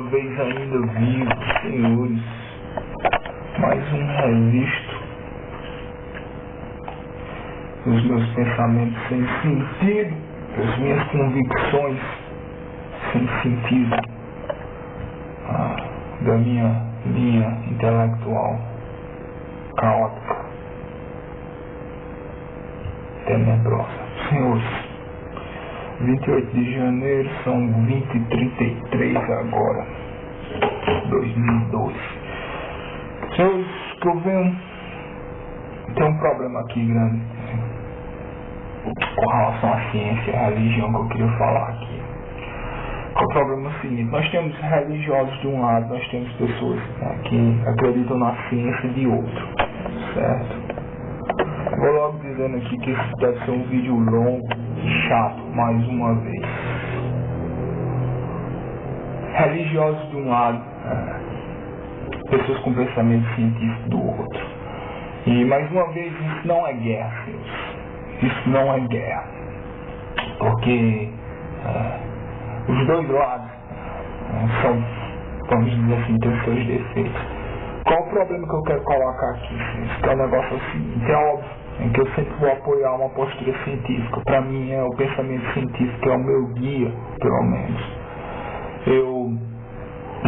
vez ainda vivo, senhores. Mais um registro dos meus pensamentos sem sentido, das minhas convicções sem sentido, da minha linha intelectual caótica, tenebrosa. Senhores, 28 de janeiro, são 20h33 agora, 2012. Senhores, que eu venho, tem um problema aqui grande com relação à ciência e à religião que eu queria falar aqui. O problema é o seguinte: nós temos religiosos de um lado, nós temos pessoas, que acreditam na ciência de outro, certo? Vou logo dizendo aqui que esse deve ser um vídeo longo e chato, mais uma vez. Religiosos de um lado, pessoas com pensamento científico do outro. E mais uma vez, isso não é guerra, senhores. Isso não é guerra. Porque os dois lados são, vamos dizer assim, têm seus defeitos. Qual o problema que eu quero colocar aqui, senhores? Que é um negócio seguinte: é óbvio que eu sempre vou apoiar uma postura científica. Para mim, o pensamento científico é o meu guia, pelo menos.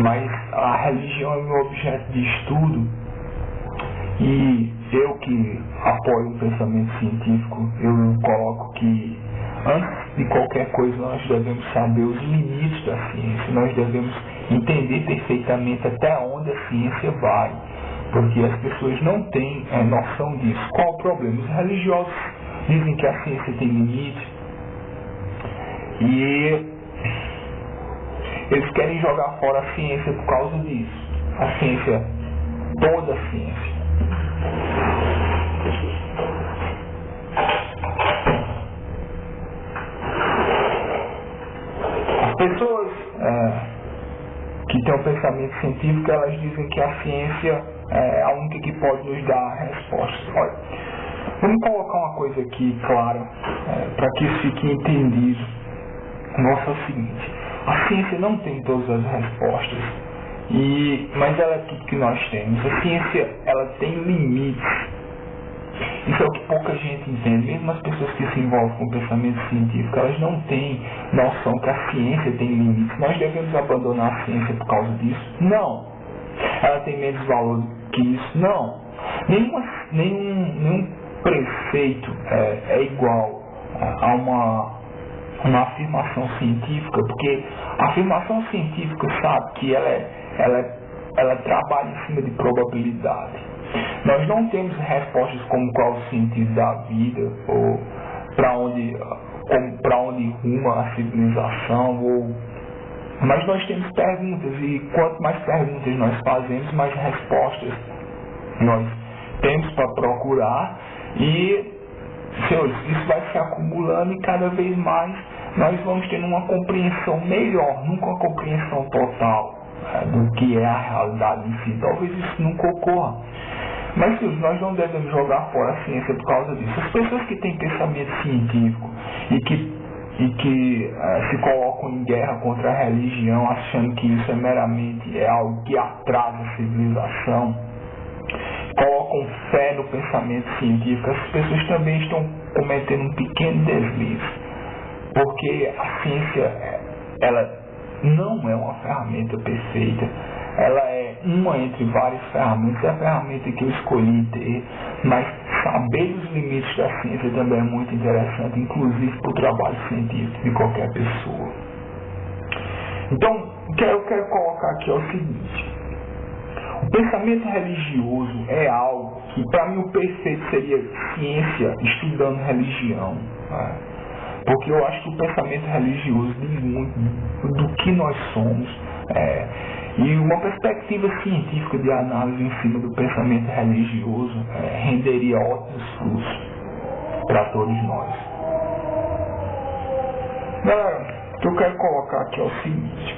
Mas a religião é meu objeto de estudo, e eu que apoio o pensamento científico, eu coloco que antes de qualquer coisa nós devemos saber os limites da ciência, nós devemos entender perfeitamente até onde a ciência vai, porque as pessoas não têm noção disso. Qual o problema? Os religiosos dizem que a ciência tem limite e eles querem jogar fora a ciência por causa disso. A ciência, toda a ciência. As pessoas que têm um pensamento científico, elas dizem que a ciência é a única que pode nos dar respostas. Olha, vamos colocar uma coisa aqui clara, para que isso fique entendido. Nossa, é o seguinte: a ciência não tem todas as respostas, mas ela é tudo que nós temos. A ciência, ela tem limites. Isso é o que pouca gente entende. Mesmo as pessoas que se envolvem com o pensamento científico, elas não têm noção que a ciência tem limites. Nós devemos abandonar a ciência por causa disso? Não. Ela tem menos valor que isso? Não. Nenhum preceito é igual a uma afirmação científica, porque a afirmação científica sabe que ela trabalha em cima de probabilidade. Nós não temos respostas como qual o sentido da vida, ou para onde ruma a civilização, mas nós temos perguntas, e quanto mais perguntas nós fazemos, mais respostas nós temos para procurar. E, senhores, isso vai se acumulando, e cada vez mais nós vamos tendo uma compreensão melhor, nunca uma compreensão total do que é a realidade em si. Talvez isso nunca ocorra. Mas, senhores, nós não devemos jogar fora a ciência por causa disso. As pessoas que têm pensamento científico e que se colocam em guerra contra a religião, achando que isso meramente algo que atrasa a civilização, colocam fé no pensamento científico, essas pessoas também estão cometendo um pequeno deslize, porque a ciência, ela não é uma ferramenta perfeita, ela é uma entre várias ferramentas, é a ferramenta que eu escolhi ter, mas saber os limites da ciência também é muito interessante, inclusive para o trabalho científico de qualquer pessoa. Então, o que eu quero colocar aqui é o seguinte: o pensamento religioso é algo que, para mim, o perfeito seria ciência estudando religião, né? Porque eu acho que o pensamento religioso diz muito do que nós somos, e uma perspectiva científica de análise em cima do pensamento religioso renderia ótimos frutos para todos nós. Galera, o que eu quero colocar aqui é o seguinte: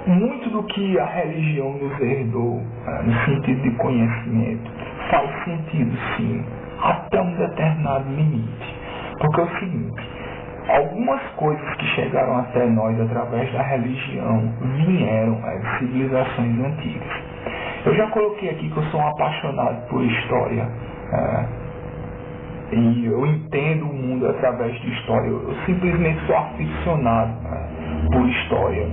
muito do que a religião nos herdou, no sentido de conhecimento, faz sentido sim, até um determinado limite. Porque é o seguinte: algumas coisas que chegaram até nós através da religião vieram de civilizações antigas. Eu já coloquei aqui que eu sou um apaixonado por história, e eu entendo o mundo através de história. Eu simplesmente sou aficionado por história,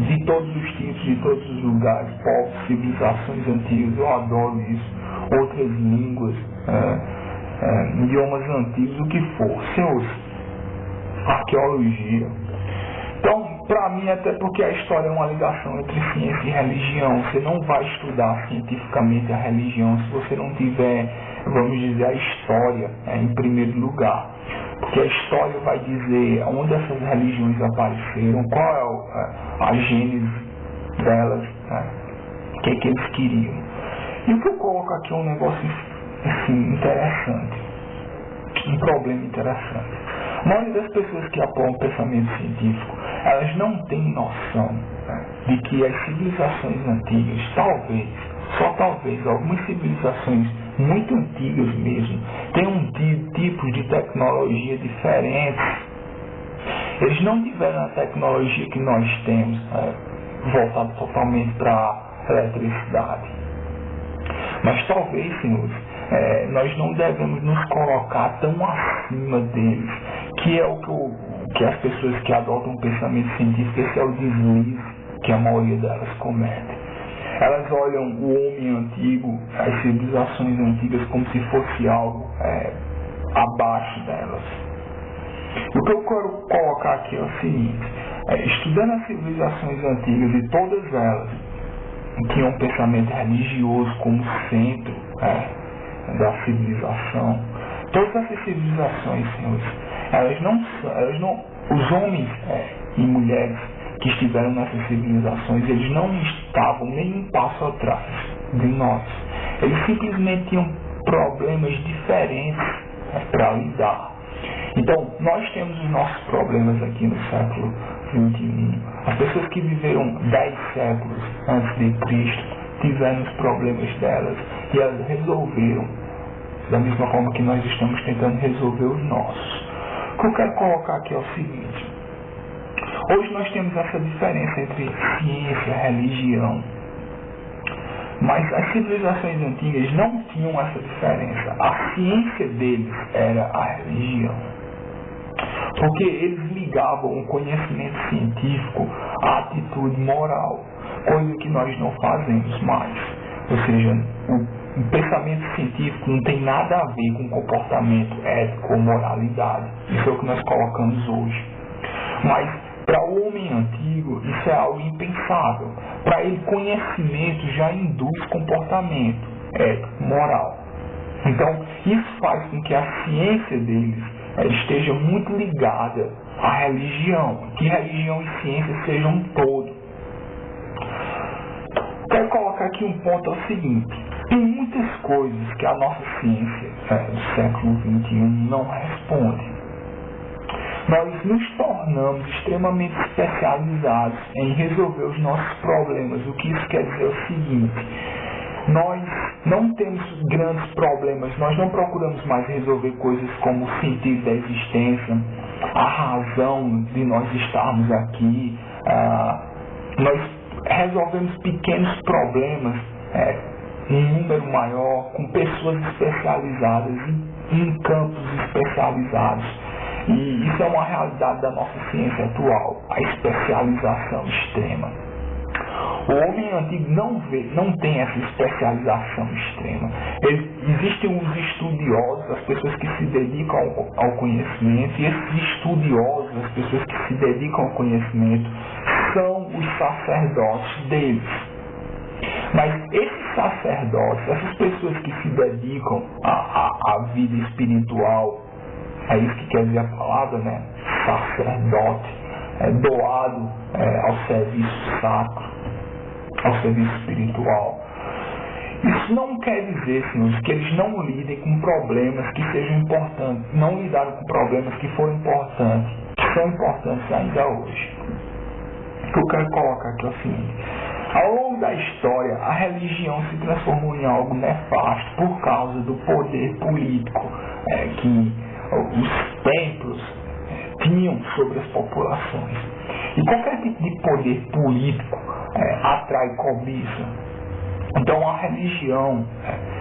de todos os tipos, de todos os lugares, povos, civilizações antigas. Eu adoro isso, outras línguas, idiomas antigos, o que for, senhores, arqueologia. Então, para mim, até porque a história é uma ligação entre ciência e religião, você não vai estudar cientificamente a religião se você não tiver, vamos dizer, a história em primeiro lugar. Porque a história vai dizer onde essas religiões apareceram, qual é a gênese delas, o que é que eles queriam. E o que eu coloco aqui é um negócio assim, interessante, um problema interessante. A maioria das pessoas que apoiam o pensamento científico, elas não têm noção de que as civilizações antigas, talvez, só talvez, algumas civilizações muito antigas mesmo, tenham tipos de tecnologia diferentes. Eles não tiveram a tecnologia que nós temos, voltada totalmente para a eletricidade. Mas talvez, senhores, nós não devemos nos colocar tão acima deles, que é o que as pessoas que adotam o pensamento científico, esse é o deslize que a maioria delas comete. Elas olham o homem antigo, as civilizações antigas, como se fosse algo abaixo delas. O que eu quero colocar aqui é o seguinte: estudando as civilizações antigas, e todas elas tinham um pensamento religioso como centro da civilização. Todas essas civilizações, senhores, os homens e mulheres que estiveram nessas civilizações, eles não estavam nem um passo atrás de nós. Eles simplesmente tinham problemas diferentes para lidar. Então, nós temos os nossos problemas aqui no século XXI. As pessoas que viveram 10 séculos antes de Cristo tiveram os problemas delas e elas resolveram da mesma forma que nós estamos tentando resolver os nossos. O que eu quero colocar aqui é o seguinte: hoje nós temos essa diferença entre ciência e religião, mas as civilizações antigas não tinham essa diferença. A ciência deles era a religião, porque eles ligavam o conhecimento científico à atitude moral, coisa que nós não fazemos mais. Ou seja, o pensamento científico não tem nada a ver com comportamento ético ou moralidade. Isso é o que nós colocamos hoje. Mas para o homem antigo, isso é algo impensável. Para ele, conhecimento já induz comportamento ético, moral. Então, isso faz com que a ciência deles esteja muito ligada à religião, que religião e ciência sejam um todo. Quero colocar aqui um ponto, é o seguinte: tem muitas coisas que a nossa ciência do século XXI não responde. Nós nos tornamos extremamente especializados em resolver os nossos problemas. O que isso quer dizer é o seguinte: nós não temos grandes problemas, nós não procuramos mais resolver coisas como o sentido da existência, a razão de nós estarmos aqui. Nós resolvemos pequenos problemas em número maior, com pessoas especializadas, em campos especializados. E isso é uma realidade da nossa ciência atual, a especialização extrema. O homem antigo não tem essa especialização extrema. Existem os estudiosos, as pessoas que se dedicam ao conhecimento, e esses estudiosos, as pessoas que se dedicam ao conhecimento, são os sacerdotes deles. Mas esses sacerdotes, essas pessoas que se dedicam à vida espiritual, é isso que quer dizer a palavra, né? Sacerdote, doado ao serviço sacro, ao serviço espiritual. Isso não quer dizer, senhores, que eles não lidem com problemas que sejam importantes, não lidaram com problemas que foram importantes, que são importantes ainda hoje. O que eu quero colocar aqui é o seguinte: ao longo da história, a religião se transformou em algo nefasto por causa do poder político que os templos tinham populações. E qualquer tipo de poder político atrai cobiça. Então a religião,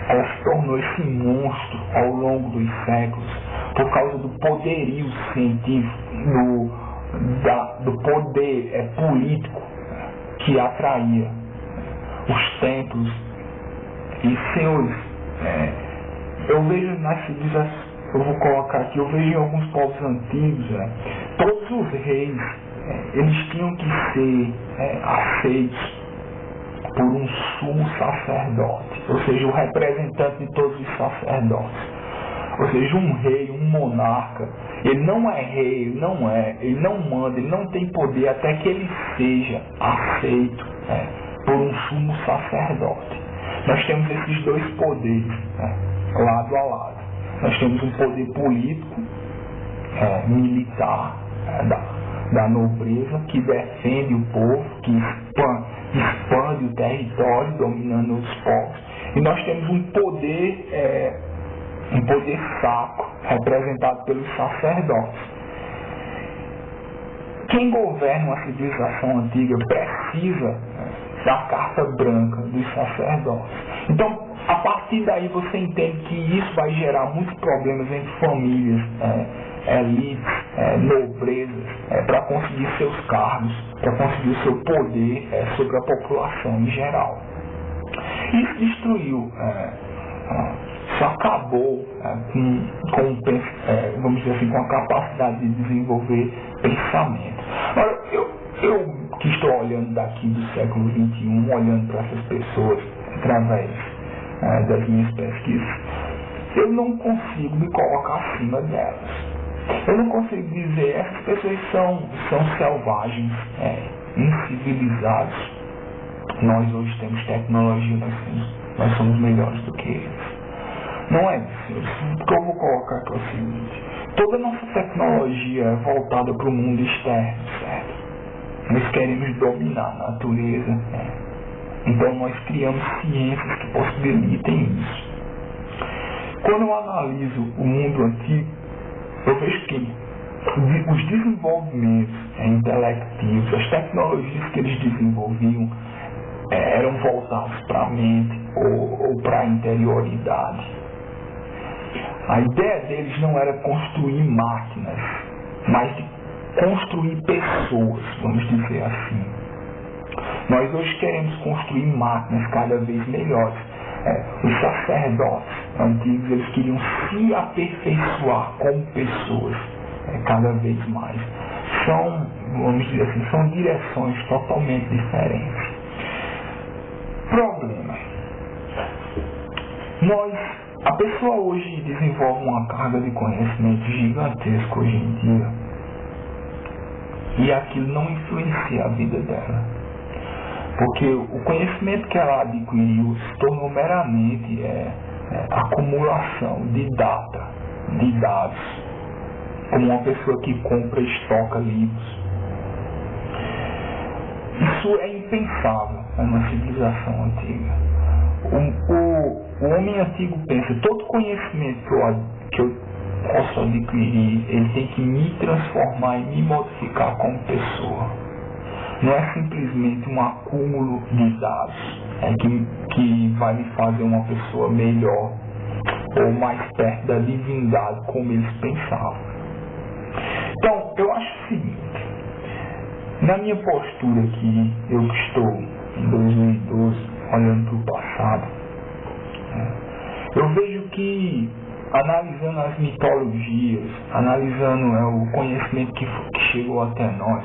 ela se tornou esse monstro ao longo dos séculos por causa do poderio científico, do poder político que atraía os templos. E, senhores, eu vejo nas civilizações, eu vou colocar aqui, eu vejo em alguns povos antigos, todos os reis, eles tinham que ser aceitos por um sumo sacerdote, ou seja, o representante de todos os sacerdotes. Ou seja, um rei, um monarca, ele não é rei, ele não manda, ele não tem poder até que ele seja aceito por um sumo sacerdote. Nós temos esses dois poderes, lado a lado. Nós temos um poder político, militar, da nobreza, que defende o povo, que expande o território, dominando os povos. E nós temos um poder sacro, representado pelos sacerdotes. Quem governa uma civilização antiga precisa da carta branca dos sacerdotes. Então, a partir daí você entende que isso vai gerar muitos problemas entre famílias, elites, nobrezas, para conseguir seus cargos, para conseguir o seu poder sobre a população em geral. Isso destruiu, isso acabou vamos dizer assim, com a capacidade de desenvolver pensamento. Agora, eu que estou olhando daqui do século XXI, olhando para essas pessoas através das minhas pesquisas, eu não consigo me colocar acima delas. Eu não consigo dizer, essas pessoas são selvagens, incivilizados. Nós hoje temos tecnologia, nós somos melhores do que eles. Não é isso. O que eu vou colocar aqui é o seguinte: toda nossa tecnologia é voltada para o mundo externo, certo? Nós queremos dominar a natureza, então nós criamos ciências que possibilitem isso. Quando eu analiso o mundo antigo, eu vejo que os desenvolvimentos intelectivos, as tecnologias que eles desenvolviam eram voltados para a mente ou para a interioridade. A ideia deles não era construir máquinas, mas de construir pessoas, vamos dizer assim. Nós hoje queremos construir máquinas cada vez melhores. Os sacerdotes antigos, eles queriam se aperfeiçoar como pessoas, cada vez mais. Vamos dizer assim, são direções totalmente diferentes. Problema. A pessoa hoje desenvolve uma carga de conhecimento gigantesco hoje em dia, e aquilo não influencia a vida dela. Porque o conhecimento que ela adquiriu se tornou meramente acumulação de dados, como uma pessoa que compra e estoca livros. Isso é impensável numa civilização antiga. O homem antigo pensa, todo conhecimento que eu posso adquirir, ele tem que me transformar e me modificar como pessoa. Não é simplesmente um acúmulo de dados que vai me fazer uma pessoa melhor ou mais perto da divindade como eles pensavam. Então, eu acho o seguinte: na minha postura aqui, eu que estou em 2012 olhando para o passado, eu vejo que, analisando as mitologias, analisando o conhecimento que chegou até nós,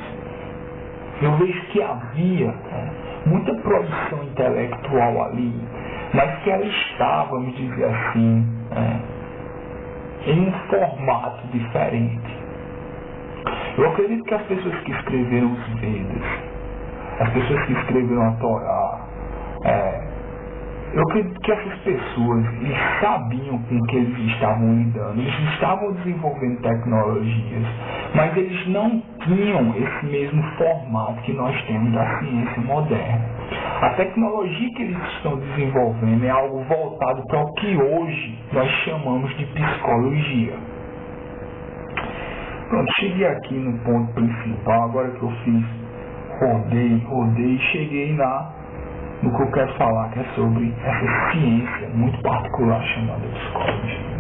eu vejo que havia muita produção intelectual ali, mas que ela estava, vamos dizer assim, em um formato diferente. Eu acredito que as pessoas que escreveram os Vedas, as pessoas que escreveram a Torá, eu acredito que essas pessoas, eles sabiam com o que eles estavam lidando, eles estavam desenvolvendo tecnologias, mas eles não tinham esse mesmo formato que nós temos da ciência moderna. A tecnologia que eles estão desenvolvendo é algo voltado para o que hoje nós chamamos de psicologia. Pronto, cheguei aqui no ponto principal, agora que eu fiz, rodei e cheguei no que eu quero falar, que é sobre essa ciência muito particular chamada psicologia.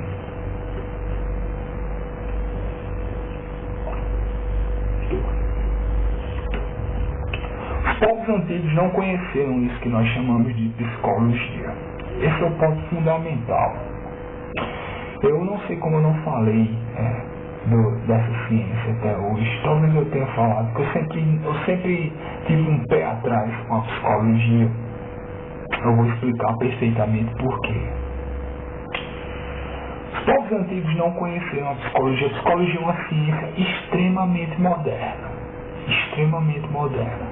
Os povos antigos não conheceram isso que nós chamamos de psicologia. Esse é o ponto fundamental. Eu não sei como eu não falei dessa ciência até hoje. Talvez eu tenha falado, porque eu sempre tive um pé atrás com a psicologia. Eu vou explicar perfeitamente por quê. Os povos antigos não conheceram a psicologia. A psicologia é uma ciência extremamente moderna. Extremamente moderna.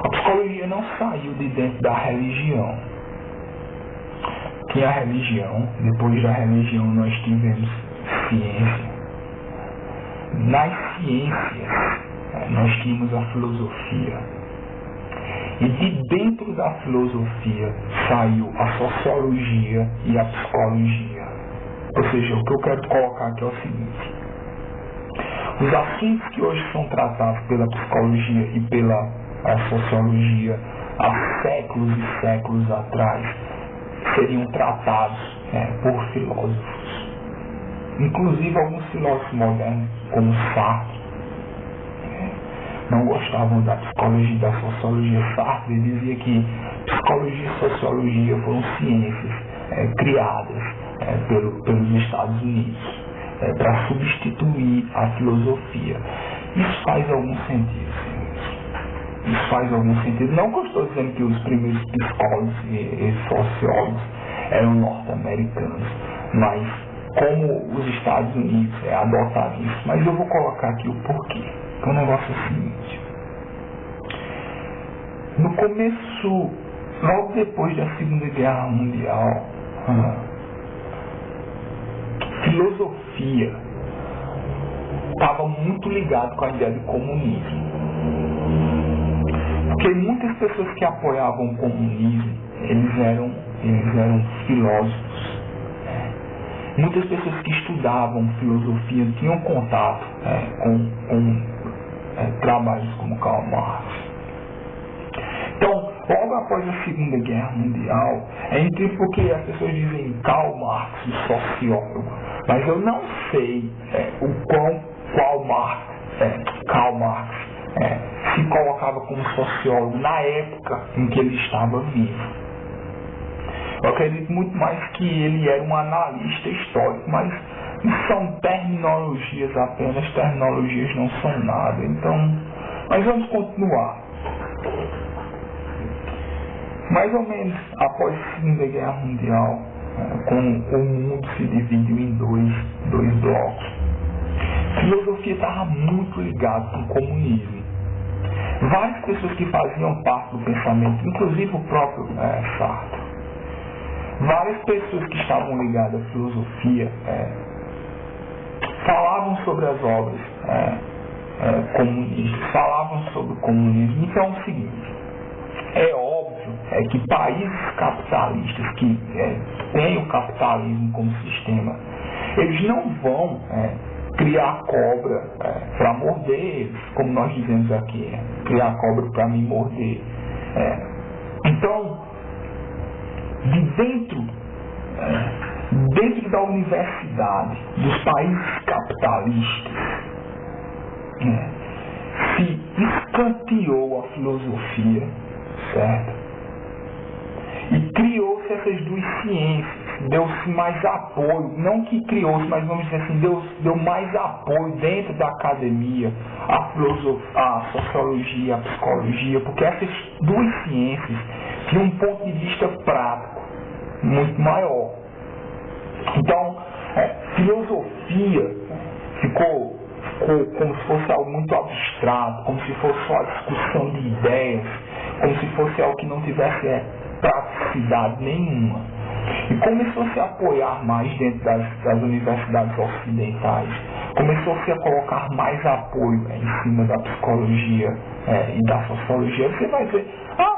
A psicologia não saiu de dentro da religião. Tinha a religião, depois da religião nós tivemos ciência. Nas ciências, nós tínhamos a filosofia. E de dentro da filosofia saiu a sociologia e a psicologia. Ou seja, o que eu quero colocar aqui é o seguinte: os assuntos que hoje são tratados pela psicologia e pela sociologia há séculos e séculos atrás seriam tratados por filósofos. Inclusive alguns filósofos modernos, como Sartre, não gostavam da psicologia e da sociologia. Sartre dizia que psicologia e sociologia foram ciências criadas pelos Estados Unidos para substituir a filosofia. Isso faz algum sentido, senhores. Isso faz algum sentido. Não que eu estou dizendo que os primeiros psicólogos e sociólogos eram norte-americanos, mas como os Estados Unidos adotaram isso. Mas eu vou colocar aqui o porquê. O negócio é o seguinte: no começo, logo depois da Segunda Guerra Mundial, filosofia estava muito ligado com a ideia de comunismo. Porque muitas pessoas que apoiavam o comunismo, eles eram filósofos. Muitas pessoas que estudavam filosofia tinham contato com trabalhos como Karl Marx. Então, logo após a Segunda Guerra Mundial, é incrível porque as pessoas dizem Karl Marx, o sociólogo, mas eu não sei Karl Marx se colocava como sociólogo na época em que ele estava vivo. Eu acredito muito mais que ele era um analista histórico, mas são terminologias apenas, terminologias não são nada. Então, mas vamos continuar. Mais ou menos após a Segunda Guerra Mundial, o mundo se dividiu em dois blocos. A filosofia estava muito ligada com o comunismo. Várias pessoas que faziam parte do pensamento, inclusive o próprio Sartre, várias pessoas que estavam ligadas à filosofia falavam sobre as obras comunistas, falavam sobre o comunismo. Então é o seguinte: é óbvio que países capitalistas que têm o capitalismo como sistema, eles não vão criar cobra para morder eles, como nós dizemos aqui, criar cobra para me morder. Então, de dentro da universidade dos países capitalistas, se escanteou a filosofia, certo? E criou-se essas duas ciências, deu-se mais apoio, não que criou-se, mas vamos dizer assim, deu mais apoio dentro da academia, a sociologia, a psicologia, porque essas duas ciências tinham um ponto de vista prático muito maior. Então, filosofia ficou como se fosse algo muito abstrato, como se fosse só a discussão de ideias, como se fosse algo que não tivesse praticidade nenhuma. E começou a se apoiar mais dentro das universidades ocidentais, começou-se a colocar mais apoio em cima da psicologia e da sociologia. Você vai dizer,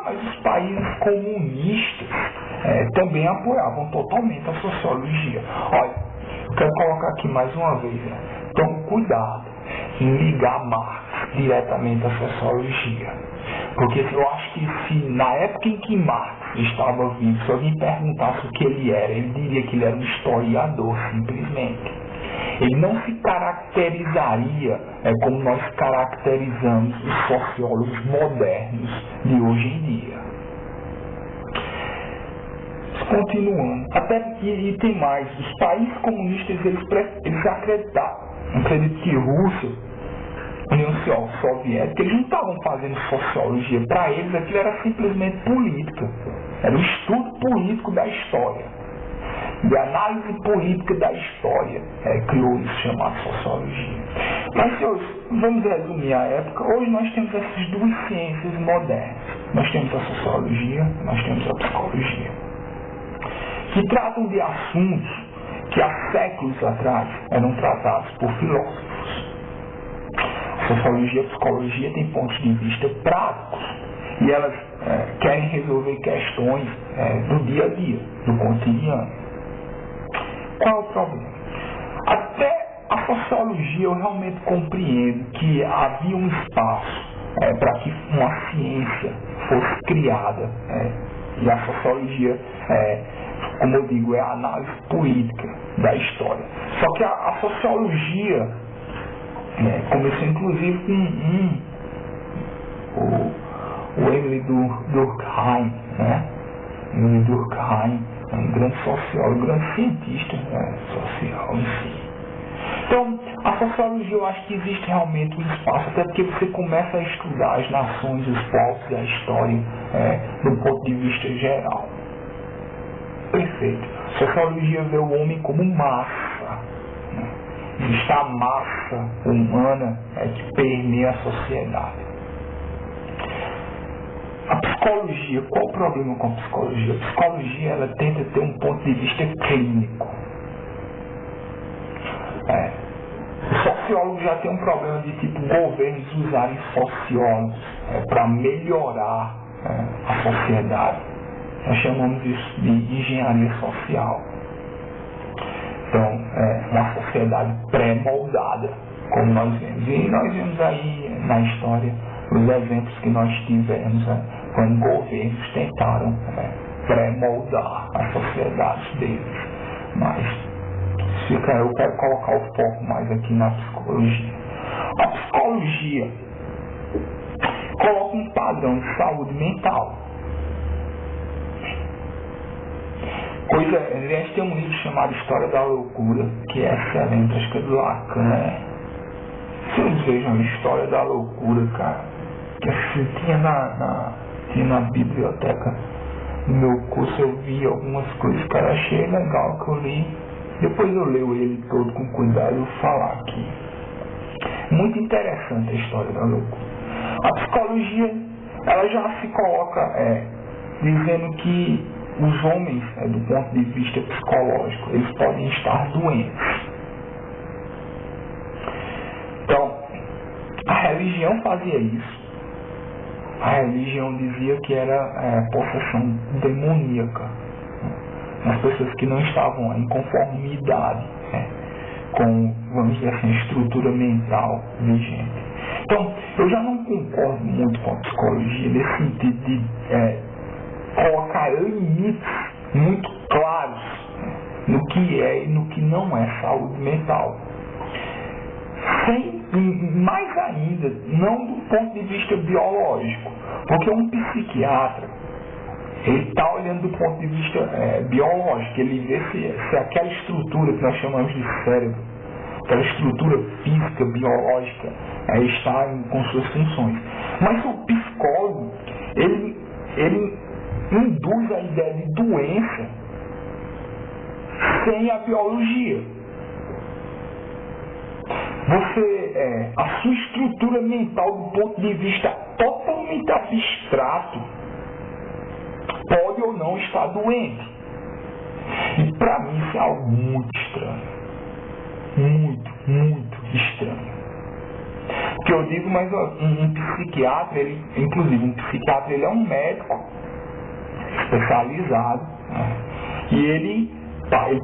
mas os países comunistas também apoiavam totalmente a sociologia. Olha, eu quero colocar aqui mais uma vez, então cuidado. em ligar Marx diretamente à sociologia. Porque eu acho que se na época em que Marx estava vivo, se alguém perguntasse o que ele era, ele diria que ele era um historiador, simplesmente. Ele não se caracterizaria como nós caracterizamos os sociólogos modernos de hoje em dia. Continuando, e tem mais, os países comunistas eles acredito que Rússia, União Soviética, eles não estavam fazendo sociologia. Para eles aquilo era simplesmente política, era um estudo político da história, de análise política da história, criou isso chamado sociologia. Mas vamos resumir a época. Hoje nós temos essas duas ciências modernas, nós temos a sociologia, nós temos a psicologia, que tratam de assuntos que há séculos atrás eram tratados por filósofos. A sociologia e a psicologia têm pontos de vista práticos e elas querem resolver questões do dia a dia, do cotidiano. Qual é o problema? Até a sociologia eu realmente compreendo que havia um espaço para que uma ciência fosse criada, e a sociologia como eu digo, é a análise política da história. Só que a sociologia começou inclusive com o Emile Durkheim, né? Emile Durkheim é um grande sociólogo, um grande cientista social em si. Então, a sociologia, eu acho que existe realmente um espaço, até porque você começa a estudar as nações, os povos, a história, do ponto de vista geral. Perfeito. Sociologia vê o homem como massa. Existe a massa humana que permeia a sociedade. A psicologia, qual o problema com a psicologia? A psicologia ela tenta ter um ponto de vista clínico. O sociólogo já tem um problema de tipo governos usarem sociólogos para melhorar a sociedade. Nós chamamos isso de engenharia social. Então, uma sociedade pré-moldada, como nós vemos. E nós vemos aí na história os exemplos que nós tivemos quando governos tentaram pré-moldar as sociedades deles. Mas eu quero colocar o foco mais aqui na psicologia. A psicologia coloca um padrão de saúde mental. Aliás, tem um livro chamado História da Loucura, que é excelente, acho que é do Lacan. Vocês vejam a História da Loucura, cara, que assim, tinha na biblioteca do meu curso, eu vi algumas coisas, cara, achei legal que eu li. Depois eu leio ele todo com cuidado e vou falar aqui. Muito interessante a História da Loucura. A psicologia, ela já se coloca dizendo que os homens, do ponto de vista psicológico, eles podem estar doentes. Então, a religião fazia isso. A religião dizia que era possessão demoníaca. As pessoas que não estavam em conformidade com, vamos dizer assim, a estrutura mental vigente. Então, eu já não concordo muito com a psicologia nesse sentido de colocar limites muito claros no que é e no que não é saúde mental. Mais ainda, não do ponto de vista biológico, porque um psiquiatra, ele está olhando do ponto de vista biológico, ele vê se aquela estrutura que nós chamamos de cérebro, aquela estrutura física, biológica, está com suas funções. Mas o psicólogo, ele induz a ideia de doença sem a biologia. A sua estrutura mental do ponto de vista totalmente abstrato pode ou não estar doente. E para mim isso é algo muito estranho. Muito, muito estranho. Porque eu digo, mas um psiquiatra, inclusive um psiquiatra, ele é um médico especializado, e ele pode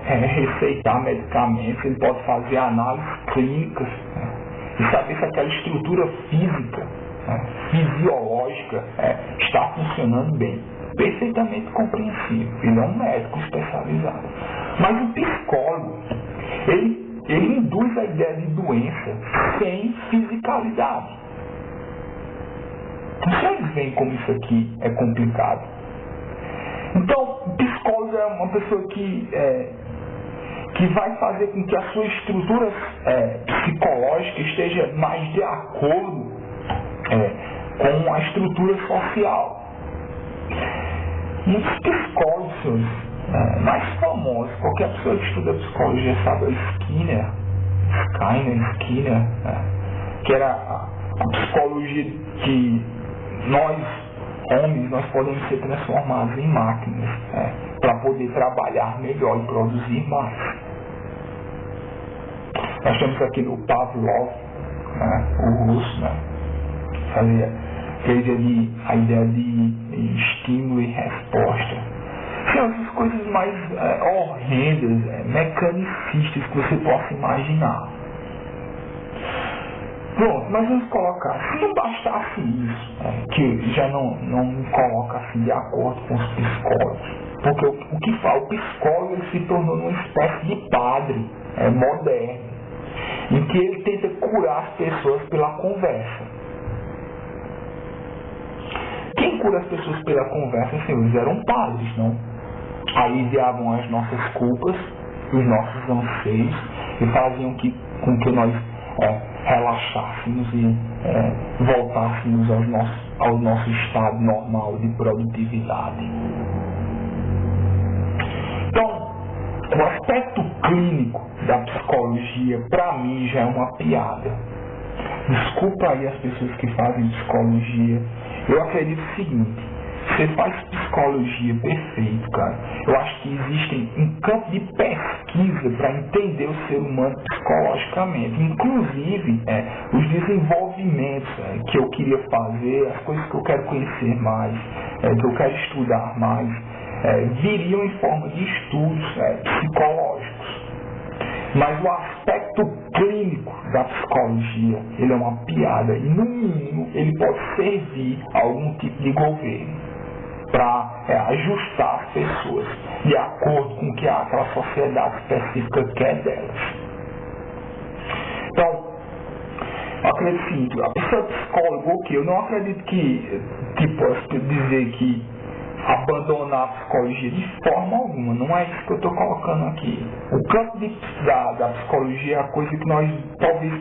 receitar medicamentos, ele pode fazer análises clínicas, e saber se aquela estrutura física, fisiológica, está funcionando bem. Perfeitamente compreensível. Ele é um médico especializado. Mas o psicólogo, ele induz a ideia de doença sem fisicalidade. Vocês veem como isso aqui é complicado. Então, o psicólogo é uma pessoa que vai fazer com que a sua estrutura psicológica esteja mais de acordo com a estrutura social. Muitos psicólogos, senhores, mais famosos, qualquer pessoa que estuda psicologia sabe, é Skinner, que era a psicologia que nós, homens, nós podemos ser transformados em máquinas para poder trabalhar melhor e produzir mais. Nós temos aqui no Pavlov, o russo, fazia a ideia de estímulo e resposta. São essas coisas mais horrendas, mecanicistas que você possa imaginar. Pronto, mas vamos colocar, se não bastasse isso, que já não me coloca assim de acordo com os psicólogos, porque o que fala, o psicólogo ele se tornou uma espécie de padre moderno, em que ele tenta curar as pessoas pela conversa. Quem cura as pessoas pela conversa, senhores, eram padres, não? Aliviavam as nossas culpas, os nossos anseios, e faziam com que nós relaxássemos e voltássemos ao nosso estado normal de produtividade. Então, o aspecto clínico da psicologia, para mim, já é uma piada. Desculpa aí as pessoas que fazem psicologia. Eu acredito o seguinte: você faz psicologia perfeito, cara. Eu acho que existe um campo de pesquisa para entender o ser humano psicologicamente. Inclusive, os desenvolvimentos que eu queria fazer, as coisas que eu quero conhecer mais, que eu quero estudar mais, viriam em forma de estudos psicológicos. Mas o aspecto clínico da psicologia, ele é uma piada e, no mínimo, ele pode servir a algum tipo de governo para ajustar as pessoas de acordo com o que aquela sociedade específica quer delas. Então, eu acredito o seguinte: a pessoa psicóloga, eu não acredito que possa dizer que abandonar a psicologia de forma alguma, não é isso que eu estou colocando aqui. O campo da psicologia é a coisa que nós talvez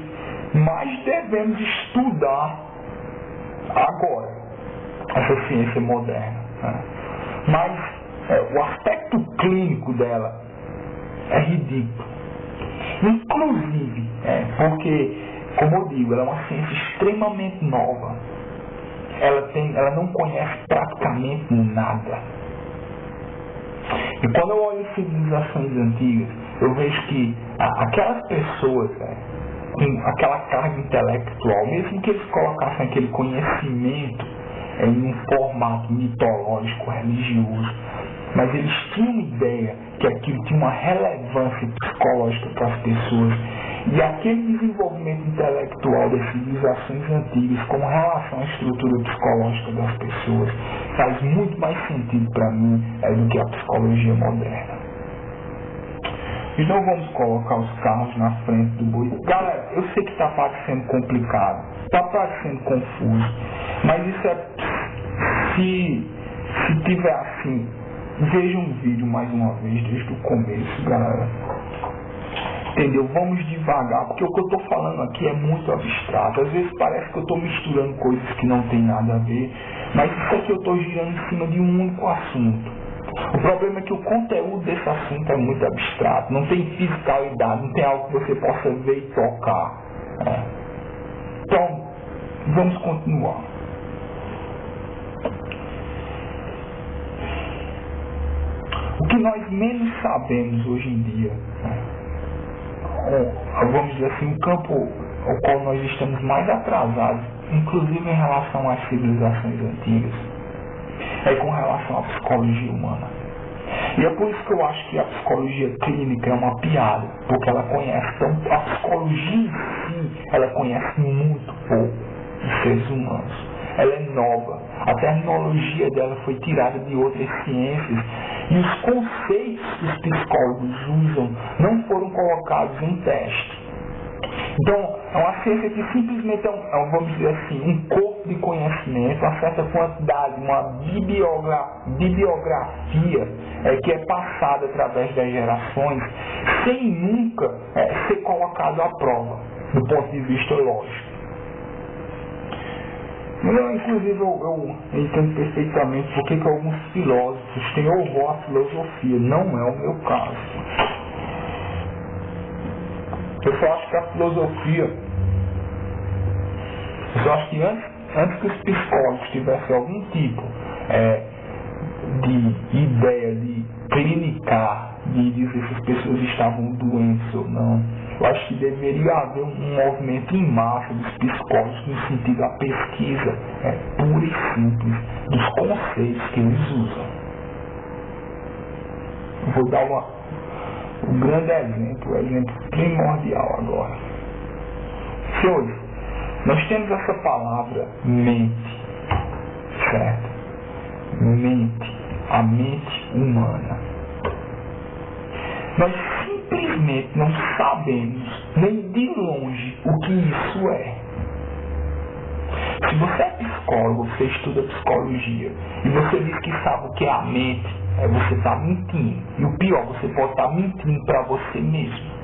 mais devemos estudar agora, essa ciência moderna. Mas o aspecto clínico dela é ridículo. Inclusive, porque, como eu digo, ela é uma ciência extremamente nova. Ela não conhece praticamente nada. E quando eu olho civilizações antigas, eu vejo que aquelas pessoas com aquela carga intelectual, mesmo que eles colocassem aquele conhecimento em um formato mitológico, religioso, mas eles tinham ideia que aquilo tinha uma relevância psicológica para as pessoas. E aquele desenvolvimento intelectual das civilizações antigas com relação à estrutura psicológica das pessoas faz muito mais sentido para mim do que a psicologia moderna. E não vamos colocar os carros na frente do boi. Galera, eu sei que está parecendo complicado, está parecendo confuso, mas isso se tiver assim, veja um vídeo mais uma vez desde o começo, galera. Entendeu? Vamos devagar, porque o que eu estou falando aqui é muito abstrato. Às vezes parece que eu estou misturando coisas que não tem nada a ver, mas isso aqui eu estou girando em cima de um único assunto. O problema é que o conteúdo desse assunto é muito abstrato, não tem fisicalidade, não tem algo que você possa ver e tocar. Então, vamos continuar. O que nós menos sabemos hoje em dia, vamos dizer assim, um campo ao qual nós estamos mais atrasados, inclusive em relação às civilizações antigas, é com relação à psicologia humana. E é por isso que eu acho que a psicologia clínica é uma piada, porque ela conhece tanto a psicologia em si, ela conhece muito pouco dos seres humanos. Ela é nova, a terminologia dela foi tirada de outras ciências e os conceitos que os psicólogos usam não foram colocados em teste. Então, é uma ciência que simplesmente vamos dizer assim, um corpo de conhecimento, uma certa quantidade, uma bibliografia que é passada através das gerações, sem nunca ser colocado à prova, do ponto de vista lógico. Inclusive, eu entendo perfeitamente porque que alguns filósofos têm horror à filosofia. Não é o meu caso. Eu só acho que a filosofia... Eu só acho que antes que os psicólogos tivessem algum tipo de ideia de clinicar, de dizer se as pessoas estavam doentes ou não, eu acho que deveria haver um movimento em massa dos psicólogos no sentido da pesquisa pura e simples dos conceitos que eles usam. Eu vou dar um grande exemplo, primordial agora. Senhores, nós temos essa palavra mente, certo? Mente, a mente humana. Nós simplesmente não sabemos nem de longe o que isso é. Se você é psicólogo, você estuda psicologia e você diz que sabe o que é a mente, você está mentindo. E o pior, você pode estar mentindo para você mesmo.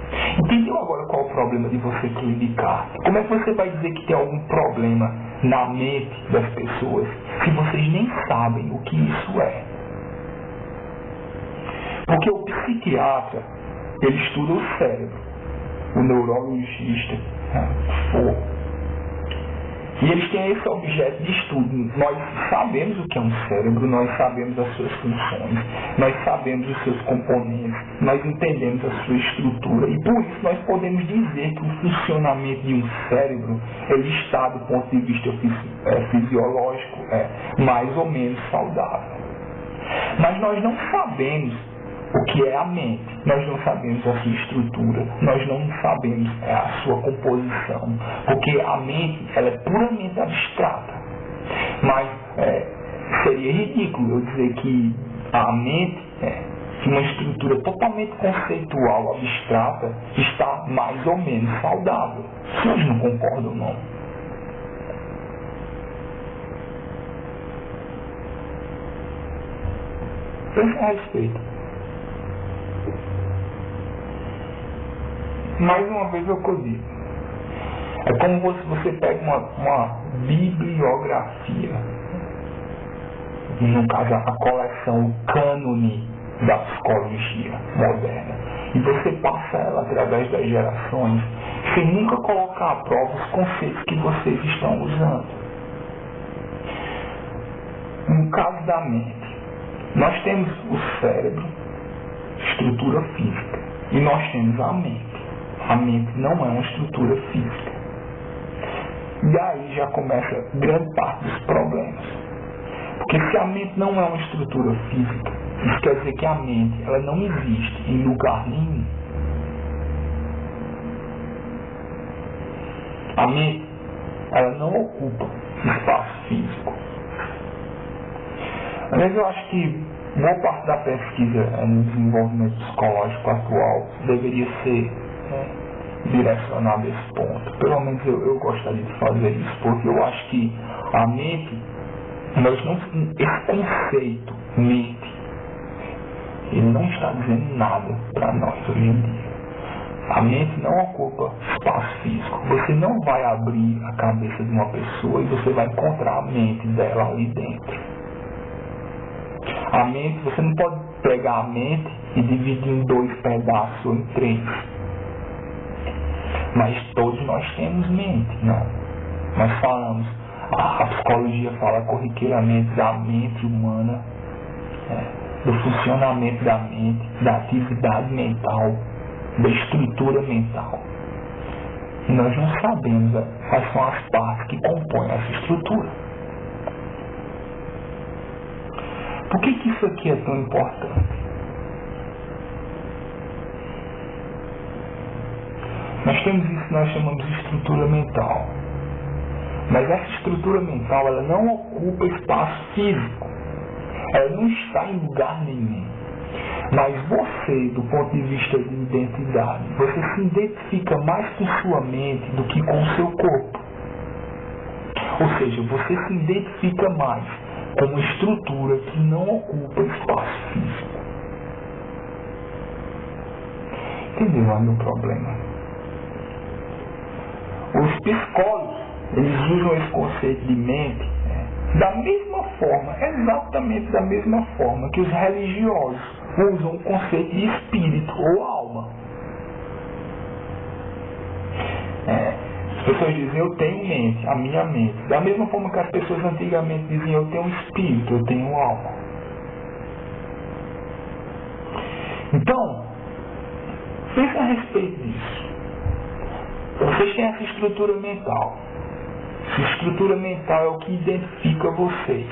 Entendeu agora qual é o problema de você clinicar? Como é que você vai dizer que tem algum problema na mente das pessoas se vocês nem sabem o que isso é? Porque o psiquiatra, ele estuda o cérebro, o neurologista, e eles têm esse objeto de estudo. Nós sabemos o que é um cérebro, nós sabemos as suas funções, nós sabemos os seus componentes, nós entendemos a sua estrutura, e por isso nós podemos dizer que o funcionamento de um cérebro, ele está, do ponto de vista fisiológico, mais ou menos saudável. Mas nós não sabemos o que é a mente, nós não sabemos a sua estrutura, nós não sabemos a sua composição, porque a mente ela é puramente abstrata. Mas seria ridículo eu dizer que a mente, uma estrutura totalmente conceitual, abstrata, está mais ou menos saudável. Vocês não concordam, não? Pense a respeito. Mais uma vez é o que eu digo. É como se você pega uma bibliografia, no caso a coleção, o cânone da psicologia moderna, e você passa ela através das gerações, sem nunca colocar à prova os conceitos que vocês estão usando. No caso da mente, nós temos o cérebro, estrutura física, e nós temos a mente. A mente não é uma estrutura física. E aí já começa grande parte dos problemas. Porque se a mente não é uma estrutura física, isso quer dizer que a mente ela não existe em lugar nenhum. A mente ela não ocupa espaço físico. Mas eu acho que boa parte da pesquisa no desenvolvimento psicológico atual deveria ser direcionado a esse ponto. Pelo menos eu gostaria de fazer isso, porque eu acho que a mente, esse conceito mente, ele não está dizendo nada para nós hoje em dia. A mente não ocupa espaço físico. Você não vai abrir a cabeça de uma pessoa e você vai encontrar a mente dela ali dentro. A mente, você não pode pegar a mente e dividir em 2 pedaços ou em 3. Mas todos nós temos mente, não? Nós falamos, a psicologia fala corriqueiramente da mente humana, do funcionamento da mente, da atividade mental, da estrutura mental. E nós não sabemos quais são as partes que compõem essa estrutura. Por que isso aqui é tão importante? Nós temos isso que nós chamamos de estrutura mental. Mas essa estrutura mental, ela não ocupa espaço físico. Ela não está em lugar nenhum. Mas você, do ponto de vista de identidade, você se identifica mais com sua mente do que com o seu corpo. Ou seja, você se identifica mais com uma estrutura que não ocupa espaço físico. Entendeu o meu problema? Os psicólogos, eles usam esse conceito de mente da mesma forma, exatamente da mesma forma que os religiosos usam o conceito de espírito ou alma. As pessoas dizem, eu tenho mente, a minha mente. Da mesma forma que as pessoas antigamente diziam, eu tenho espírito, eu tenho alma. Então, pensa a respeito disso. Vocês têm essa estrutura mental. Essa estrutura mental é o que identifica vocês,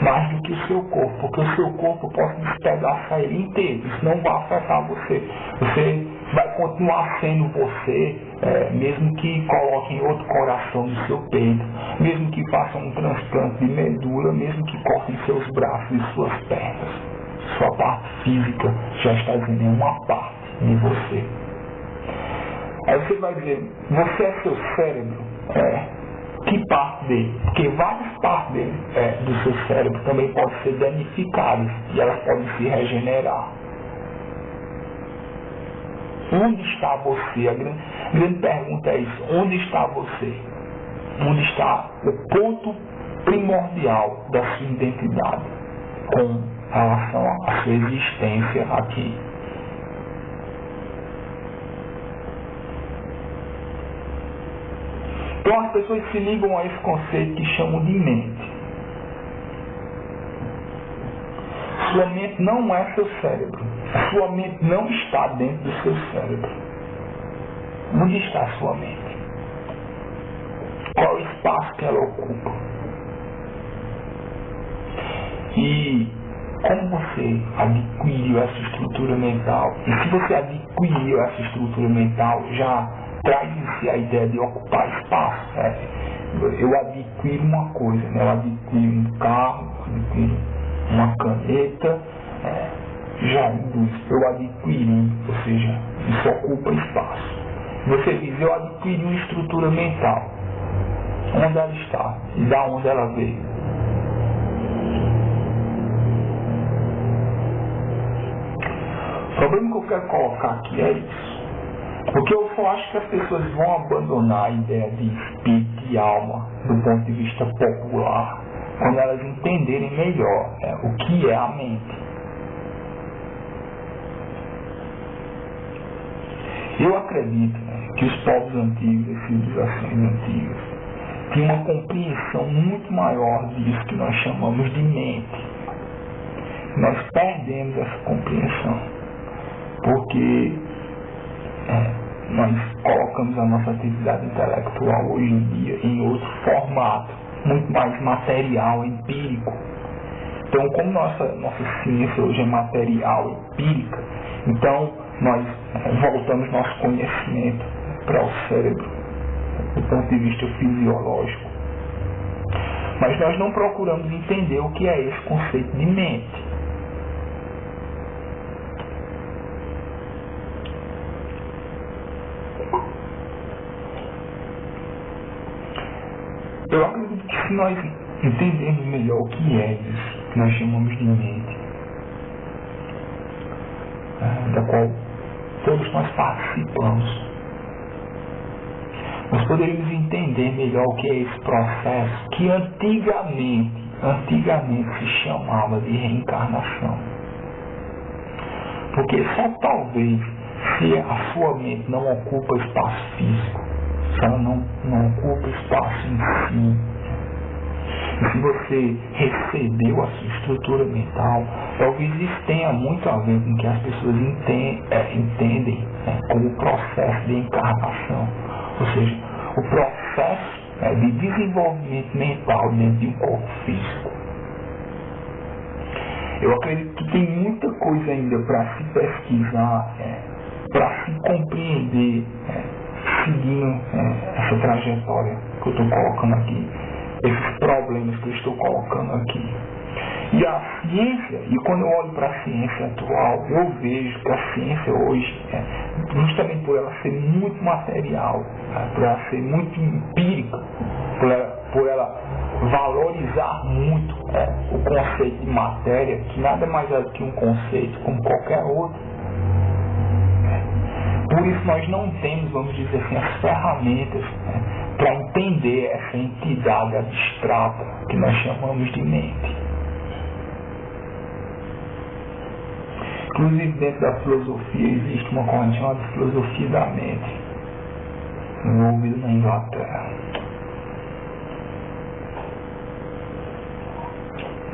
mais do que o seu corpo, porque o seu corpo pode despedaçar ele inteiro, isso não vai afetar você. Você vai continuar sendo você, mesmo que coloquem outro coração no seu peito, mesmo que façam um transplante de medula, mesmo que cortem seus braços e suas pernas. Sua parte física já está dizendo, é uma parte de você. Aí você vai dizer, você é seu cérebro? Que parte dele? Porque várias partes dele, do seu cérebro também podem ser danificadas e elas podem se regenerar. Onde está você? A grande pergunta é isso. Onde está você? Onde está o ponto primordial da sua identidade com relação à sua existência aqui? Então as pessoas se ligam a esse conceito que chamam de mente. Sua mente não é seu cérebro. Sua mente não está dentro do seu cérebro. Onde está a sua mente? Qual é o espaço que ela ocupa? E como você adquiriu essa estrutura mental? E se você adquiriu essa estrutura mental, já traz em si a ideia de ocupar espaço. Eu adquiro uma coisa, eu adquiro um carro, adquiro uma caneta, já induz, eu adquiri, ou seja, isso ocupa espaço. Você diz, eu adquiri uma estrutura mental. Onde ela está? E da onde ela veio? O problema que eu quero colocar aqui é isso. Porque eu só acho que as pessoas vão abandonar a ideia de espírito e alma do ponto de vista popular quando elas entenderem melhor o que é a mente. Eu acredito que os povos antigos, as civilizações antigas, tinham uma compreensão muito maior disso que nós chamamos de mente. Nós perdemos essa compreensão porque nós colocamos a nossa atividade intelectual hoje em dia em outro formato, muito mais material, empírico. Então, como nossa ciência hoje é material, empírica, então nós voltamos nosso conhecimento para o cérebro, do ponto de vista fisiológico. Mas nós não procuramos entender o que é esse conceito de mente. Eu acredito que se nós entendermos melhor o que é isso que nós chamamos de mente, da qual todos nós participamos, nós poderíamos entender melhor o que é esse processo que antigamente se chamava de reencarnação. Porque só talvez se a sua mente não ocupa espaço físico, se ela não ocupa espaço em si, e se você recebeu a sua estrutura mental, talvez isso tenha muito a ver com o que as pessoas entendem como o processo de encarnação, ou seja, o processo de desenvolvimento mental dentro de um corpo físico. Eu acredito que tem muita coisa ainda para se pesquisar, para se compreender seguindo essa trajetória que eu estou colocando aqui, esses problemas que eu estou colocando aqui. E a ciência, e quando eu olho para a ciência atual, eu vejo que a ciência hoje, justamente por ela ser muito material, por ela ser muito empírica, por ela valorizar muito o conceito de matéria, que nada mais é do que um conceito como qualquer outro. Por isso nós não temos, vamos dizer assim, as ferramentas para entender essa entidade abstrata que nós chamamos de mente. Inclusive dentro da filosofia existe uma corrente chamada filosofia da mente, envolvida na Inglaterra.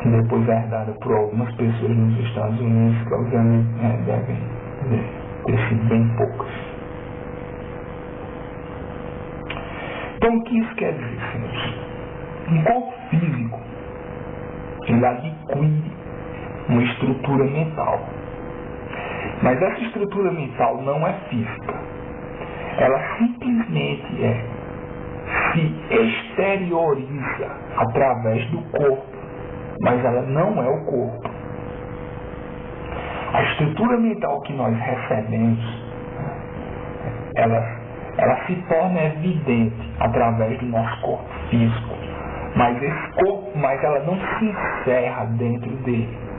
E depois é herdada por algumas pessoas nos Estados Unidos, que obviamente devem ter sido bem poucas. Então o que isso quer dizer, senhores? Um corpo físico, ele adquire uma estrutura mental. Mas essa estrutura mental não é física. Ela simplesmente se exterioriza através do corpo, mas ela não é o corpo. A estrutura mental que nós recebemos, ela se torna evidente através do nosso corpo físico, mas ela não se encerra dentro dele.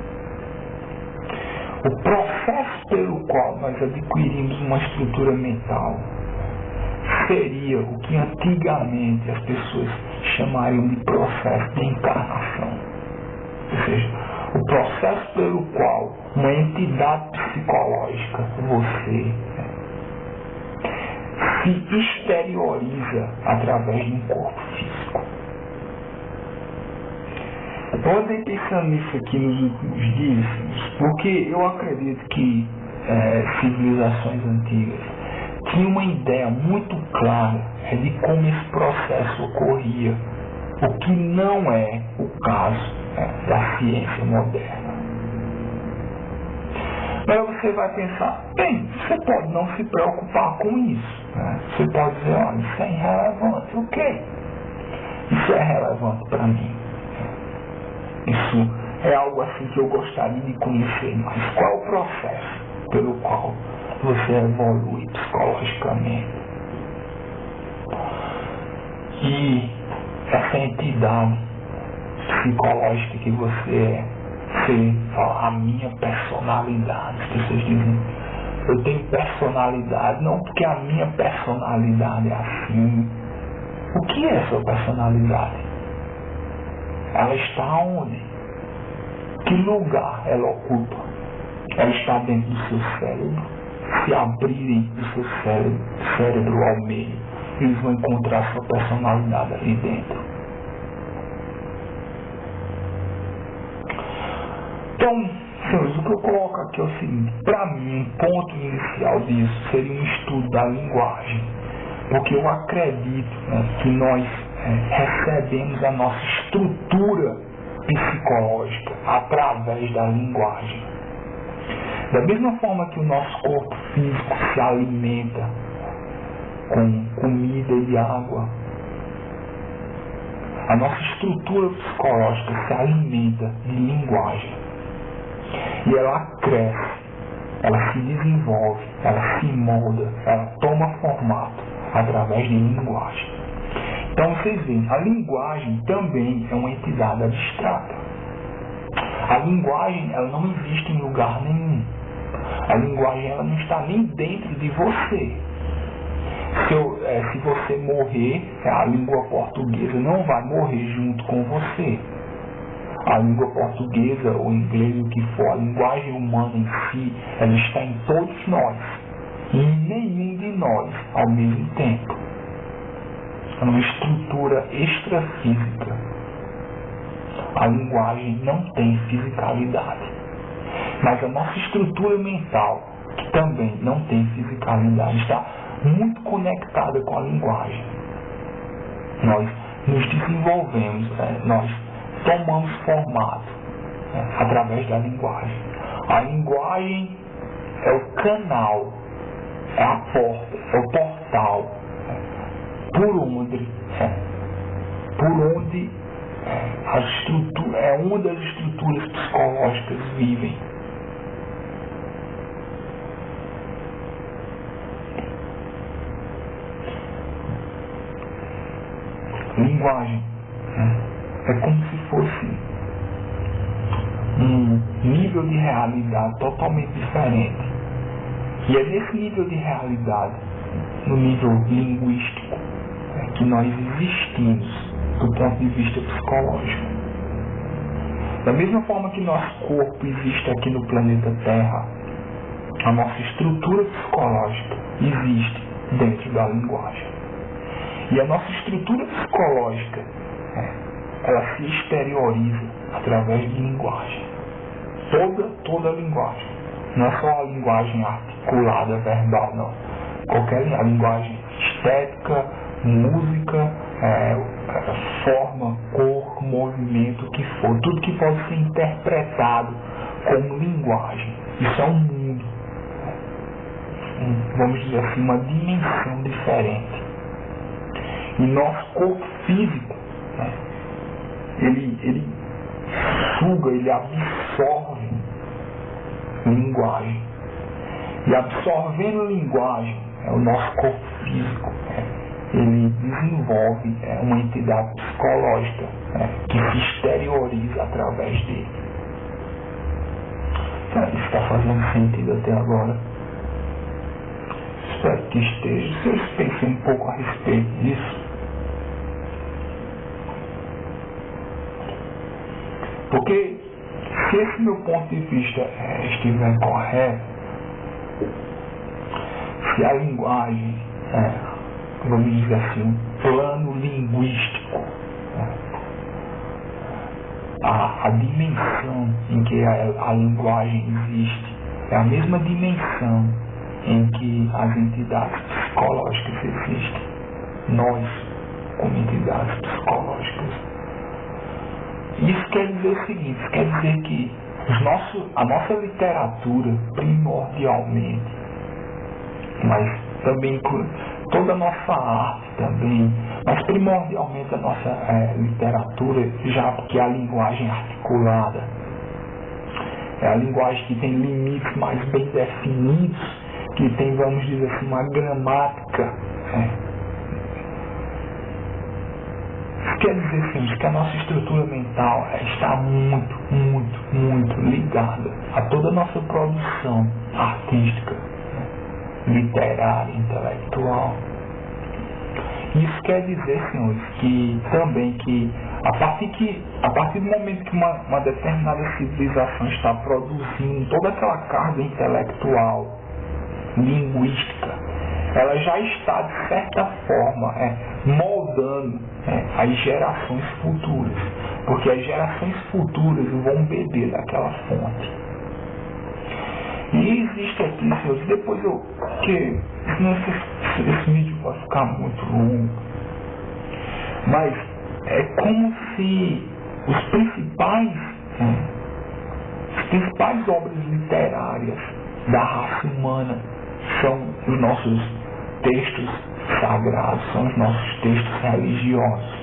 O processo pelo qual nós adquirimos uma estrutura mental seria o que antigamente as pessoas chamariam de processo de encarnação. Ou seja, o processo pelo qual uma entidade psicológica, você, se exterioriza através de um corpo físico. Eu andei pensando nisso aqui nos últimos dias, porque eu acredito que civilizações antigas tinham uma ideia muito clara de como esse processo ocorria, o que não é o caso da ciência moderna. Mas você vai pensar, bem, você pode não se preocupar com isso. Você pode dizer, olha, isso é irrelevante. Ok, isso é relevante para mim. Isso é algo assim que eu gostaria de conhecer mais. Qual é o processo pelo qual você evolui psicologicamente? E essa entidade psicológica que você fala, a minha personalidade. As pessoas dizem, eu tenho personalidade, não porque a minha personalidade é assim. O que é sua personalidade? Ela está onde? Que lugar ela ocupa? Ela está dentro do seu cérebro. Se abrirem do seu cérebro ao meio, eles vão encontrar sua personalidade ali dentro. Então, senhores, o que eu coloco aqui é o seguinte: para mim, um ponto inicial disso seria um estudo da linguagem. Porque eu acredito que nós recebemos a nossa estrutura psicológica através da linguagem. Da mesma forma que o nosso corpo físico se alimenta com comida e água, a nossa estrutura psicológica se alimenta de linguagem. E ela cresce, ela se desenvolve, ela se molda, ela toma formato através de linguagem. Então vocês veem, a linguagem também é uma entidade abstrata. A linguagem, ela não existe em lugar nenhum. A linguagem, ela não está nem dentro de você. Se você morrer, a língua portuguesa não vai morrer junto com você. A língua portuguesa, ou inglês, o que for, a linguagem humana em si, ela está em todos nós. E em nenhum de nós ao mesmo tempo. É uma estrutura extrafísica. A linguagem não tem fisicalidade. Mas a nossa estrutura mental, que também não tem fisicalidade, está muito conectada com a linguagem. Nós nos desenvolvemos, nós tomamos formato através da linguagem. A linguagem é o canal, é a porta, é o portal onde as estruturas psicológicas vivem. Linguagem é como se fosse um nível de realidade totalmente diferente. E é nesse nível de realidade, no nível linguístico, que nós existimos do ponto de vista psicológico. Da mesma forma que nosso corpo existe aqui no planeta Terra, a nossa estrutura psicológica existe dentro da linguagem. E a nossa estrutura psicológica, ela se exterioriza através de linguagem. Toda a linguagem. Não é só a linguagem articulada, verbal, não. A linguagem estética, música, forma, cor, movimento, o que for. Tudo que pode ser interpretado como linguagem. Isso é um mundo. Vamos dizer assim, uma dimensão diferente. E nosso corpo físico, ele suga, ele absorve linguagem. E absorvendo linguagem, o nosso corpo físico, ele desenvolve uma entidade psicológica que se exterioriza através dele. Isso está fazendo sentido até agora? Espero que esteja. Vocês pensem um pouco a respeito disso. Porque se esse meu ponto de vista estiver correto, se a linguagem, vamos dizer assim, um plano linguístico, a dimensão em que a linguagem existe é a mesma dimensão em que as entidades psicológicas existem. Nós, como entidades psicológicas. Isso quer dizer o seguinte, isso quer dizer que a nossa literatura, primordialmente, mas também toda a nossa arte também, mas primordialmente a nossa literatura, já que é a linguagem articulada, é a linguagem que tem limites mais bem definidos, que tem, vamos dizer assim, uma gramática. Isso quer dizer, sim, que a nossa estrutura mental está muito ligada a toda a nossa produção artística, literária, intelectual. Isso quer dizer, senhores, que também que a partir do momento que uma determinada civilização está produzindo toda aquela carga intelectual, linguística, ela já está, de certa forma, moldando as gerações futuras, porque as gerações futuras vão beber daquela fonte. E existe aqui, senhores, depois porque senão esse vídeo vai ficar muito longo, mas é como se as principais obras literárias da raça humana são os nossos textos sagrados, são os nossos textos religiosos.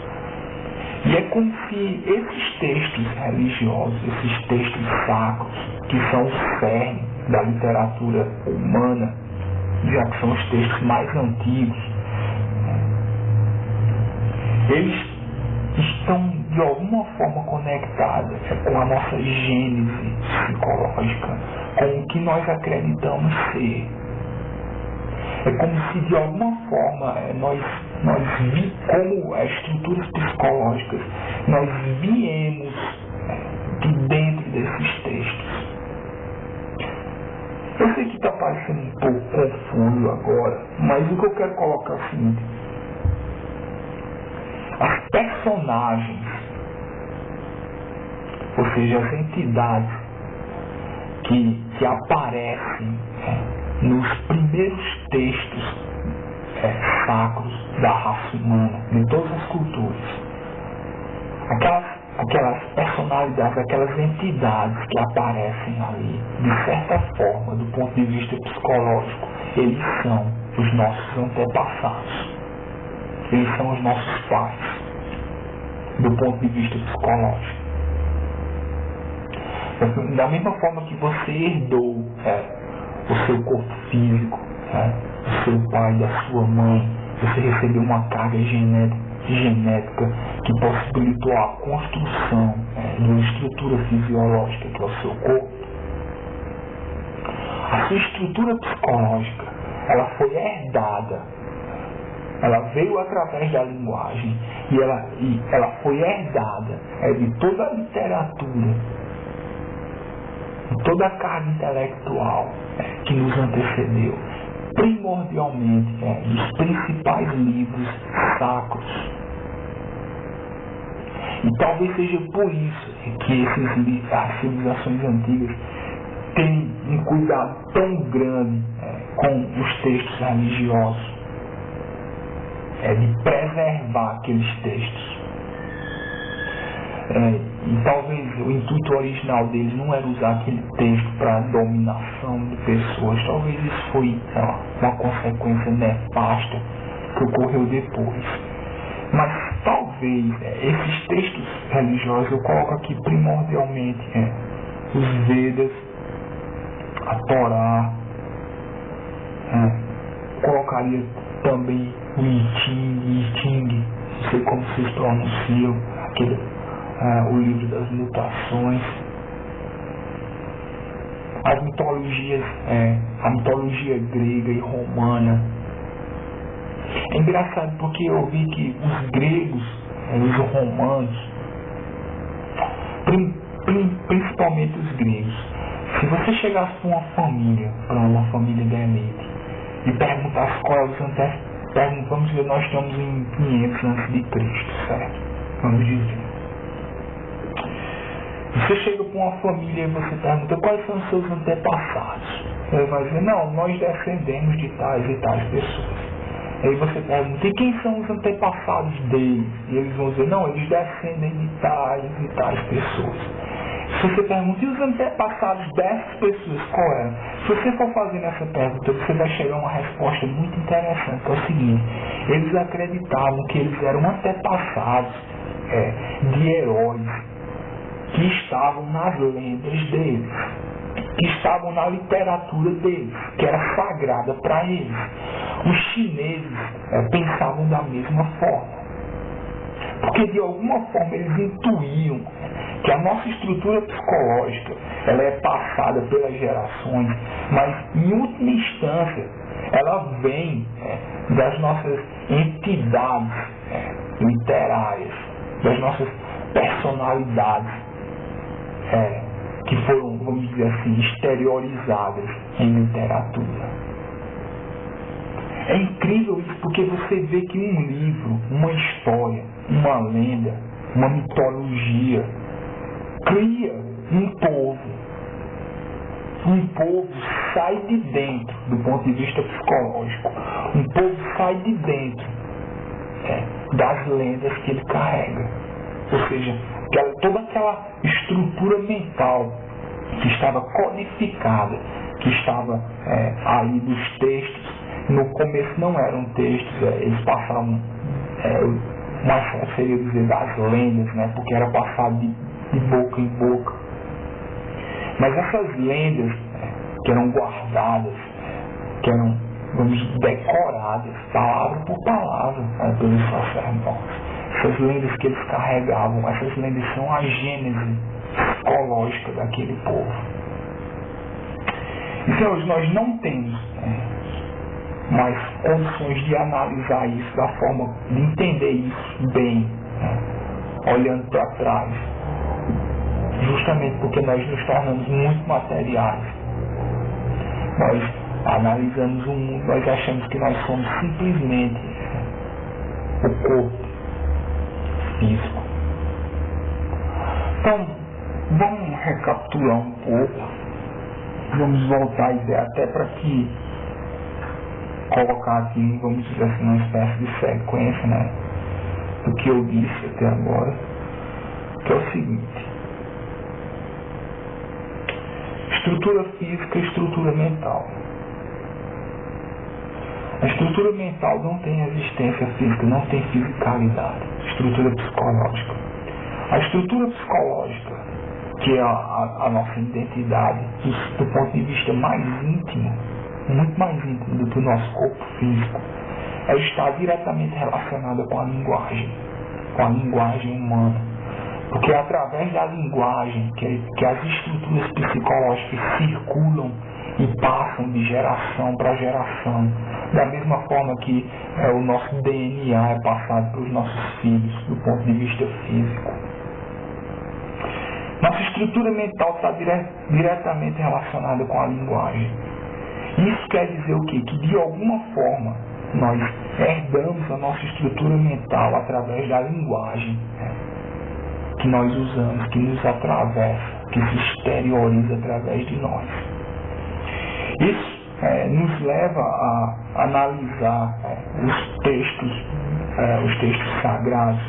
E é como se esses textos religiosos, esses textos sacros, que são o cerne da literatura humana, já que são os textos mais antigos, eles estão de alguma forma conectados com a nossa gênese psicológica, com o que nós acreditamos ser. É como se de alguma forma como estruturas psicológicas, nós viemos de dentro desses textos. Eu sei que está parecendo um pouco confuso agora, mas o que eu quero colocar é o seguinte: as personagens, ou seja, as entidades que aparecem nos primeiros textos sacros da raça humana, de todas as culturas, aquelas personalidades, aquelas entidades que aparecem ali, de certa forma, do ponto de vista psicológico, eles são os nossos antepassados. eles são os nossos pais, do ponto de vista psicológico. Da mesma forma que você herdou o seu corpo físico, do seu pai, da sua mãe, você recebeu uma carga genética que possibilitou a construção de uma estrutura fisiológica que é o seu corpo. A sua estrutura psicológica, ela foi herdada, ela veio através da linguagem e ela foi herdada de toda a literatura, de toda a carga intelectual que nos antecedeu, primordialmente dos principais livros sacros. E talvez seja por isso que as civilizações antigas têm um cuidado tão grande com os textos religiosos, de preservar aqueles textos. E talvez o intuito original deles não era usar aquele texto para dominação de pessoas. Talvez isso foi uma consequência nefasta que ocorreu depois. Mas talvez esses textos religiosos, eu coloco aqui primordialmente os Vedas, a Torá, colocaria também o I Ching, não sei como vocês pronunciam, o livro das mutações, as mitologias, a mitologia grega e romana. É engraçado porque eu vi que os gregos, os romanos, principalmente os gregos, se você chegasse para uma família da elite, e perguntasse qual é os antepassados, vamos dizer, nós estamos em 500 a.C., certo? Vamos dizer. Você chega para uma família e você pergunta quais são os seus antepassados. Ele vai dizer, não, nós descendemos de tais e tais pessoas. Aí você pergunta, e quem são os antepassados deles? E eles vão dizer, não, eles descendem de tais e tais pessoas. Se você pergunta, e os antepassados dessas pessoas, qual é? Se você for fazendo essa pergunta, você vai chegar a uma resposta muito interessante, que é o seguinte: eles acreditavam que eles eram antepassados de heróis que estavam nas lendas deles, que estavam na literatura deles, que era sagrada para eles. Os chineses pensavam da mesma forma, porque de alguma forma eles intuíam que a nossa estrutura psicológica ela é passada pelas gerações, mas em última instância ela vem das nossas entidades literárias, das nossas personalidades que foram, vamos dizer assim, exteriorizadas em literatura. É incrível isso, porque você vê que um livro, uma história, uma lenda, uma mitologia cria um povo. Um povo sai de dentro, do ponto de vista psicológico, um povo sai de dentro das lendas que ele carrega. Ou seja, toda aquela estrutura mental que estava codificada, que estava aí dos textos. No começo não eram textos, eles passavam, mais certo seria dizer, das lendas, porque era passado de boca em boca. Mas essas lendas que eram guardadas, que eram, decoradas, palavra por palavra, pelos sacerdotes. Essas lendas que eles carregavam, essas lendas são a gênese psicológica daquele povo. Então hoje nós não temos mais condições de analisar isso da forma, de entender isso bem, olhando para trás. Justamente porque nós nos tornamos muito materiais. Nós analisamos o mundo, nós achamos que nós somos simplesmente o corpo físico. Então, vamos recapitular um pouco, vamos voltar a ideia até para que colocar aqui, vamos dizer assim, uma espécie de sequência, do que eu disse até agora, que é o seguinte: estrutura física e estrutura mental. A estrutura mental não tem existência física, não tem fisicalidade. Estrutura psicológica. A estrutura psicológica, que é a nossa identidade, do ponto de vista mais íntimo, muito mais íntimo do que o nosso corpo físico, ela está diretamente relacionada com a linguagem humana. Porque é através da linguagem que as estruturas psicológicas circulam e passam de geração para geração, da mesma forma que o nosso DNA é passado para os nossos filhos, do ponto de vista físico. Nossa estrutura mental está diretamente relacionada com a linguagem. Isso quer dizer o quê? Que de alguma forma nós herdamos a nossa estrutura mental através da linguagem, né, que nós usamos, que nos atravessa, que se exterioriza através de nós. Isso nos leva a analisar os textos sagrados,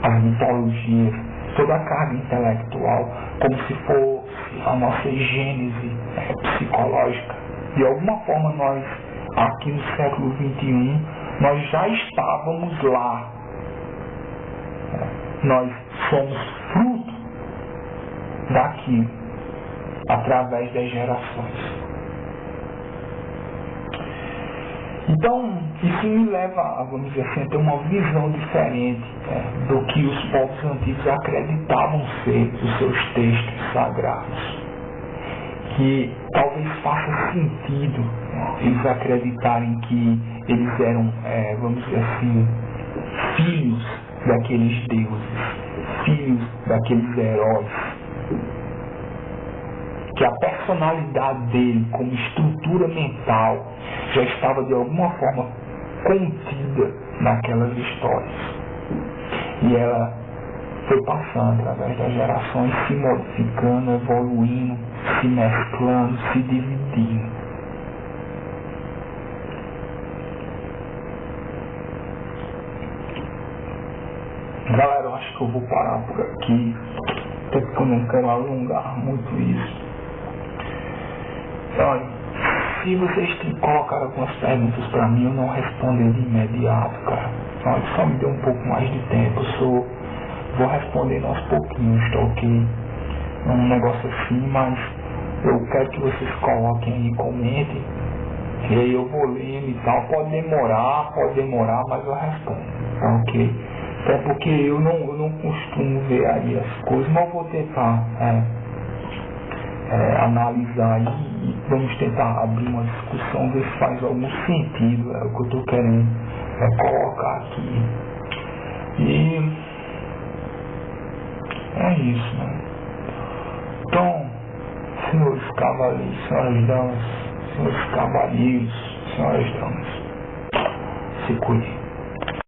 as mitologias, toda a carga intelectual, como se fosse a nossa gênese psicológica. De alguma forma nós, aqui no século XXI, nós já estávamos lá. Nós somos fruto daquilo, através das gerações. Então, isso me leva a, vamos dizer assim, a ter uma visão diferente do que os povos antigos acreditavam ser os seus textos sagrados. Que talvez faça sentido eles acreditarem que eles eram, vamos dizer assim, filhos daqueles deuses, filhos daqueles heróis. Que a personalidade dele, como estrutura mental, já estava de alguma forma contida naquelas histórias. E ela foi passando através das gerações, se modificando, evoluindo, se mesclando, se dividindo. Galera, eu acho que eu vou parar por aqui, até porque eu não quero alongar muito isso. Olha, se vocês colocaram algumas perguntas para mim, eu não responder de imediato, cara. Olha, só me dê um pouco mais de tempo. Vou respondendo aos pouquinhos, tá ok? Um negócio assim, mas eu quero que vocês coloquem aí, comentem. E aí eu vou lendo e tal. Pode demorar, mas eu respondo, tá ok? Até porque eu não costumo ver aí as coisas, mas eu vou tentar analisar aí e vamos tentar abrir uma discussão, ver se faz algum sentido o que eu estou querendo colocar aqui. E é isso, né? Então, senhores cavaleiros, senhoras damas, senhores cavalheiros, senhoras damas, se cuidem.